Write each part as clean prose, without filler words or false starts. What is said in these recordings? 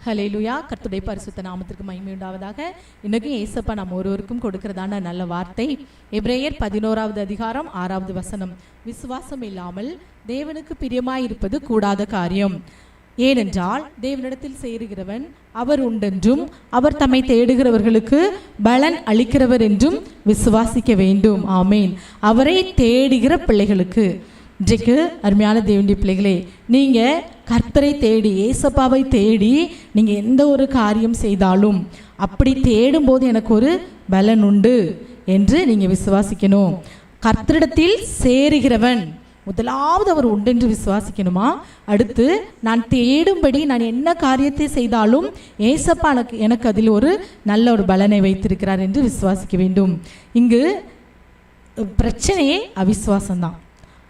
ஹல்லேலூயா. கர்த்தருடைய பரிசுத்த நாமத்திற்கு மகிமை உண்டாவதாக. இன்னைக்கும் ஏசப்பா நம்ம ஒருவருக்கும் கொடுக்கிறதான நல்ல வார்த்தை எபிரேயர் 11வது அதிகாரம் 6வது வசனம். விசுவாசம் இல்லாமல் தேவனுக்கு பிரியமாயிருப்பது கூடாத காரியம். ஏனென்றால் தேவனிடத்தில் சேருகிறவன் அவர் உண்டென்றும் அவர் தம்மை தேடுகிறவர்களுக்கு பலன் அளிக்கிறவர் என்றும் விசுவாசிக்க வேண்டும். ஆமேன். அவரை தேடுகிற பிள்ளைகளுக்கு இன்றைக்கு அருமையான தேவனுடைய பிள்ளைகளே, நீங்கள் கர்த்தரை தேடி ஏசப்பாவை தேடி நீங்கள் எந்த ஒரு காரியம் செய்தாலும் அப்படி தேடும்போது எனக்கு ஒரு பலன் உண்டு என்று நீங்கள் விசுவாசிக்கணும். கர்த்தரிடத்தில் சேருகிறவன் முதலாவது அவர் உண்டென்று விசுவாசிக்கணுமா? அடுத்து நான் தேடும்படி நான் என்ன காரியத்தை செய்தாலும் ஏசப்பா எனக்கு அதில் ஒரு நல்ல ஒரு பலனை வைத்திருக்கிறார் என்று விசுவாசிக்க வேண்டும். இங்கு பிரச்சனையே அவிசுவாசம்தான்.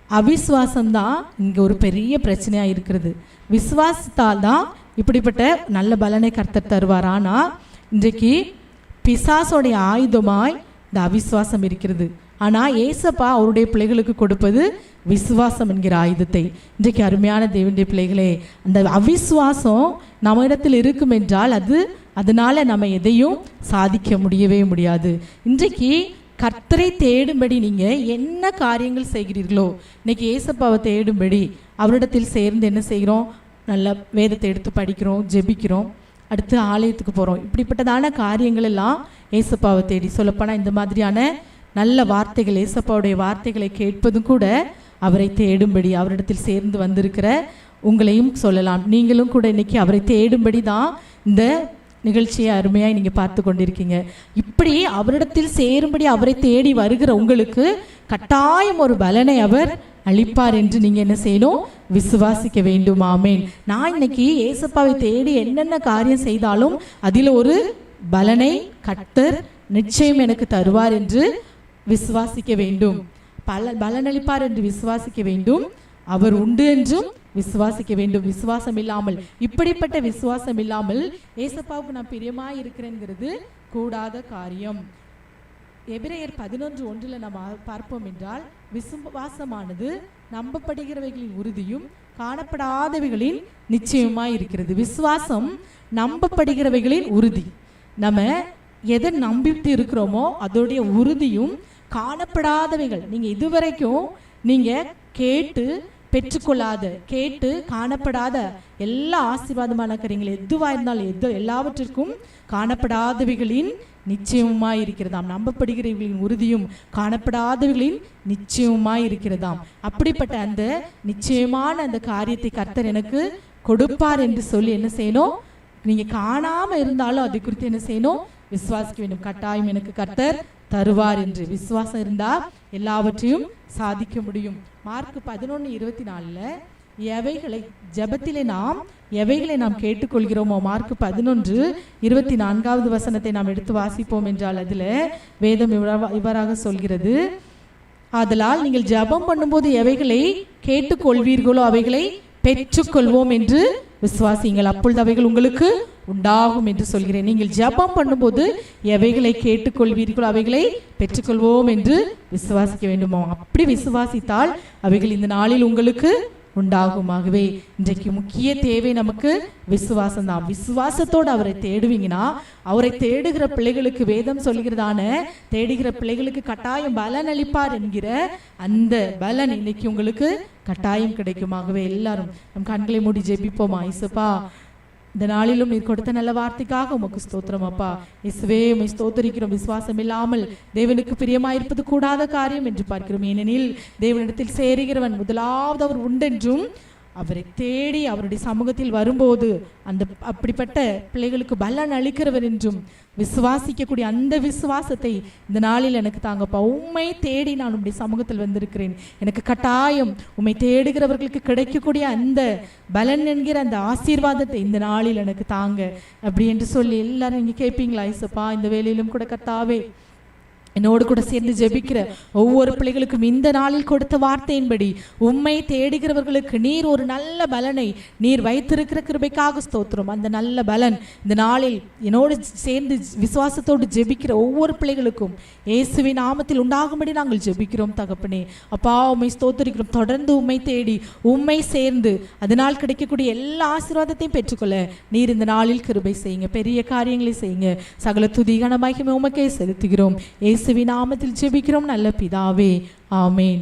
அவிசுவாசம்தான் இங்கே ஒரு பெரிய பிரச்சனையாக இருக்கிறது. விசுவாசத்தால் தான் இப்படிப்பட்ட நல்ல பலனை கர்த்தர் தருவார். ஆனால் இன்றைக்கு பிசாசோடைய ஆயுதமாய் இந்த அவிசுவாசம் இருக்கிறது. ஆனால் ஏசப்பா அவருடைய பிள்ளைகளுக்கு கொடுப்பது விசுவாசம் என்கிற ஆயுதத்தை. இன்றைக்கு அருமையான தேவனுடைய பிள்ளைகளே, அந்த அவிசுவாசம் நம்ம இடத்தில் இருக்கும் என்றால் அதனால நம்ம எதையும் சாதிக்க முடியவே முடியாது. இன்றைக்கு கர்த்தரை தேடும்படி நீங்கள் என்ன காரியங்கள் செய்கிறீர்களோ, இன்றைக்கி ஏசப்பாவை தேடும்படி அவரிடத்தில் சேர்ந்து என்ன செய்கிறோம்? நல்ல வேதத்தை எடுத்து படிக்கிறோம், ஜெபிக்கிறோம், அடுத்து ஆலயத்துக்கு போகிறோம். இப்படிப்பட்டதான காரியங்கள் எல்லாம் ஏசப்பாவை தேடி. சொல்லப்போனால் இந்த மாதிரியான நல்ல வார்த்தைகள், ஏசப்பாவுடைய வார்த்தைகளை கேட்பதும் கூட அவரை தேடும்படி அவரிடத்தில் சேர்ந்து வந்திருக்கிற உங்களையும் சொல்லலாம். நீங்களும் கூட இன்றைக்கி அவரை தேடும்படி தான் இந்த நிகழ்ச்சியை அருமையாக நீங்கள் பார்த்து கொண்டிருக்கீங்க. இப்படி அவரிடத்தில் சேரும்படி அவரை தேடி வருகிற உங்களுக்கு கட்டாயம் ஒரு பலனை அவர் அளிப்பார் என்று நீங்கள் என்ன செய்யணும்? விசுவாசிக்க வேண்டும். ஆமேன். நான் இன்னைக்கு ஏசப்பாவை தேடி என்னென்ன காரியம் செய்தாலும் அதில் ஒரு பலனை கர்த்தர் நிச்சயம் எனக்கு தருவார் என்று விசுவாசிக்க வேண்டும். பலனளிப்பார் என்று விசுவாசிக்க வேண்டும். அவர் உண்டு என்றும் விசுவாசிக்க வேண்டும். விசுவாசம் இல்லாமல், இப்படிப்பட்ட விசுவாசம் இல்லாமல் ஏசப்பாவுக்கு நான் பிரியமாய் இருக்கிறேங்கிறது கூடாத காரியம். எபிரேயர் 11:1 நம்ம பார்ப்போம் என்றால், விசுவாசமானது நம்பப்படுகிறவைகளின் உறுதியும் காணப்படாதவைகளின் நிச்சயமாய் இருக்கிறது. விசுவாசம் நம்பப்படுகிறவைகளின் உறுதி. நம்ம எதை நம்பிட்டு இருக்கிறோமோ அதோடைய உறுதியும் காணப்படாதவைகள். நீங்கள் இதுவரைக்கும் நீங்கள் கேட்டு பெற்றுக்கொள்ளாத, கேட்டு காணப்படாத எல்லா ஆசீர்வாதமான காரியங்கள் எதுவாக இருந்தாலும் எல்லாவற்றிற்கும் காணப்படாதவைகளின் நிச்சயமாய் இருக்கிறதாம். நம்பப்படுகிறவர்களின் உறுதியும் காணப்படாதவர்களின் நிச்சயமாய் இருக்கிறதாம். அப்படிப்பட்ட அந்த நிச்சயமான அந்த காரியத்தை கர்த்தர் எனக்கு கொடுப்பார் என்று சொல்லி என்ன செய்யணும்? நீங்கள் காணாமல் இருந்தாலும் அதை குறித்து என்ன செய்யணும்? விசுவாசிக்க வேண்டும். கட்டாயம் எனக்கு கர்த்தர் தருவார் என்று விசுவாசம் இருந்தால் எல்லாவற்றையும் சாதிக்க முடியும். மார்க் 11:24 எவைகளை ஜெபத்திலே எவைகளை நாம் கேட்டுக்கொள்கிறோமோ, மார்க் 11:24 வசனத்தை நாம் எடுத்து வாசிப்போம் என்றால் அதில் வேதம் இவ்வாறாக சொல்கிறது, ஆதலால் நீங்கள் ஜெபம் பண்ணும்போது எவைகளை கேட்டுக்கொள்வீர்களோ அவைகளை பெற்றுக்கொள்வோம் என்று விசுவாசிங்கள், அப்பொழுது அவைகள் உங்களுக்கு உண்டாகும் என்று சொல்கிறேன். நீங்கள் ஜெபம் பண்ணும்போது எவைகளை கேட்டுக்கொள்வீர்களோ அவைகளை பெற்றுக்கொள்வோம் என்று விசுவாசிக்க வேண்டுமோ. அப்படி விசுவாசித்தால் அவைகள் இந்த நாளில் உங்களுக்கு உண்டாகுமாகவே. இன்றைக்கு முக்கிய தேவை நமக்கு விசுவாசம் தான். விசுவாசத்தோடு அவரை தேடுவீங்கன்னா, அவரை தேடுகிற பிள்ளைகளுக்கு வேதம் சொல்கிறதான தேடுகிற பிள்ளைகளுக்கு கட்டாயம் பலன் அளிப்பார் என்கிற அந்த பலன் இன்னைக்கு உங்களுக்கு கட்டாயம் கிடைக்குமாகவே. எல்லாரும் நம் கண்களை மூடி ஜெபிப்போமா? இயேசுப்பா, இந்த நாளிலும் நீர் கொடுத்த நல்ல வார்த்தைக்காக உமக்கு ஸ்தோத்திரம் அப்பா. இயேசுவே, உம்மை ஸ்தோத்திரிக்கிறோம். விசுவாசம் இல்லாமல் தேவனுக்கு பிரியமாயிருப்பது கூடாத காரியம் என்று பார்க்கிறோம். ஏனெனில் தேவனிடத்தில் சேருகிறவன் முதலாவது அவர் உண்டென்றும் அவரை தேடி அவருடைய சமூகத்தில் வரும்போது அப்படிப்பட்ட பிள்ளைகளுக்கு பலன் அளிக்கிறவர் என்றும் விசுவாசிக்கக்கூடிய அந்த விசுவாசத்தை இந்த நாளில் எனக்கு தாங்கப்பா. உம்மை தேடி நான் உம்முடைய சமூகத்தில் வந்திருக்கிறேன். எனக்கு கட்டாயம் உம்மை தேடுகிறவர்களுக்கு கிடைக்கக்கூடிய அந்த பலன் என்கிற அந்த ஆசீர்வாதத்தை இந்த நாளில் எனக்கு தாங்க அப்படி என்று சொல்லி எல்லாரும் இங்கே கேட்பீங்களா? இயேசுப்பா, இந்த வேலையிலும் கூட கர்த்தாவே என்னோடு கூட சேர்ந்து ஜெபிக்கிற ஒவ்வொரு பிள்ளைகளுக்கும் இந்த நாளில் கொடுத்த வார்த்தையின்படி உம்மை தேடுகிறவர்களுக்கு நீர் ஒரு நல்ல பலனை நீர் வைத்திருக்கிற கிருபைக்காக ஸ்தோத்திரம். அந்த நல்ல பலன் இந்த நாளில் என்னோடு சேர்ந்து விசுவாசத்தோடு ஜெபிக்கிற ஒவ்வொரு பிள்ளைகளுக்கும் இயேசுவின் நாமத்தில் உண்டாகும்படி நாங்கள் ஜெபிக்கிறோம் தகப்பனே. அப்பா உம்மை ஸ்தோத்திரிக்கிறோம். தொடர்ந்து உம்மை தேடி உம்மை சேர்ந்து அதனால் கிடைக்கக்கூடிய எல்லா ஆசீர்வாதத்தையும் பெற்றுக்கொள்ள நீர் இந்த நாளில் கிருபை செய்யுங்க. பெரிய காரியங்களை செய்யுங்க. சகல துதி கன மகிமை உமக்கே செலுத்துகிறோம். இயேசுவின் நாமத்தில் ஜெபிக்கிறோம் நல்ல பிதாவே, ஆமேன்.